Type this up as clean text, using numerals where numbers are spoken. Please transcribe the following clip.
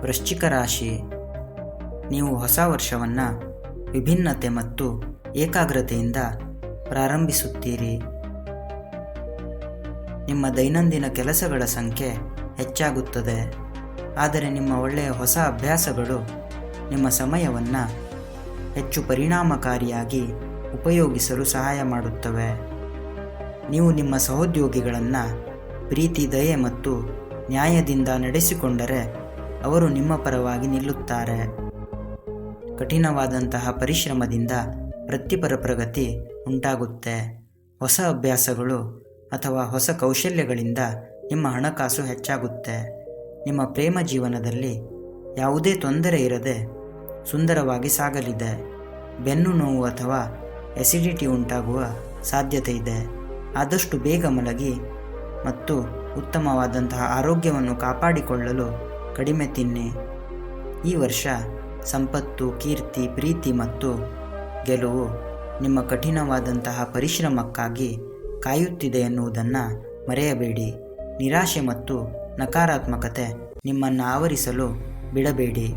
ವೃಶ್ಚಿಕ ರಾಶಿ, ನೀವು ಹೊಸ ವರ್ಷವನ್ನು ವಿಭಿನ್ನತೆ ಮತ್ತು ಏಕಾಗ್ರತೆಯಿಂದ ಪ್ರಾರಂಭಿಸುತ್ತೀರಿ. ನಿಮ್ಮ ದೈನಂದಿನ ಕೆಲಸಗಳ ಸಂಖ್ಯೆ ಹೆಚ್ಚಾಗುತ್ತದೆ, ಆದರೆ ನಿಮ್ಮ ಒಳ್ಳೆಯ ಹೊಸ ಅಭ್ಯಾಸಗಳು ನಿಮ್ಮ ಸಮಯವನ್ನು ಹೆಚ್ಚು ಪರಿಣಾಮಕಾರಿಯಾಗಿ ಉಪಯೋಗಿಸಲು ಸಹಾಯ ಮಾಡುತ್ತವೆ. ನೀವು ನಿಮ್ಮ ಸಹೋದ್ಯೋಗಿಗಳನ್ನು ಪ್ರೀತಿ, ದಯೆ ಮತ್ತು ನ್ಯಾಯದಿಂದ ನಡೆಸಿಕೊಂಡರೆ ಅವರು ನಿಮ್ಮ ಪರವಾಗಿ ನಿಲ್ಲುತ್ತಾರೆ. ಕಠಿಣವಾದಂತಹ ಪರಿಶ್ರಮದಿಂದ ವೃತ್ತಿಪರ ಪ್ರಗತಿ ಉಂಟಾಗುತ್ತೆ. ಹೊಸ ಅಭ್ಯಾಸಗಳು ಅಥವಾ ಹೊಸ ಕೌಶಲ್ಯಗಳಿಂದ ನಿಮ್ಮ ಹಣಕಾಸು ಹೆಚ್ಚಾಗುತ್ತೆ. ನಿಮ್ಮ ಪ್ರೇಮ ಜೀವನದಲ್ಲಿ ಯಾವುದೇ ತೊಂದರೆ ಇರದೆ ಸುಂದರವಾಗಿ ಸಾಗಲಿದೆ. ಬೆನ್ನು ನೋವು ಅಥವಾ ಎಸಿಡಿಟಿ ಉಂಟಾಗುವ ಸಾಧ್ಯತೆ ಇದೆ. ಆದಷ್ಟು ಬೇಗ ಮಲಗಿ ಮತ್ತು ಉತ್ತಮವಾದಂತಹ ಆರೋಗ್ಯವನ್ನು ಕಾಪಾಡಿಕೊಳ್ಳಲು ಕಡಿಮೆ ತಿನ್ನಿ. ಈ ವರ್ಷ ಸಂಪತ್ತು, ಕೀರ್ತಿ, ಪ್ರೀತಿ ಮತ್ತು ಗೆಲುವು ನಿಮ್ಮ ಕಠಿಣವಾದಂತಹ ಪರಿಶ್ರಮಕ್ಕಾಗಿ ಕಾಯುತ್ತಿದೆ ಎನ್ನುವುದನ್ನು ಮರೆಯಬೇಡಿ. ನಿರಾಶೆ ಮತ್ತು ನಕಾರಾತ್ಮಕತೆ ನಿಮ್ಮನ್ನು ಆವರಿಸಲು ಬಿಡಬೇಡಿ.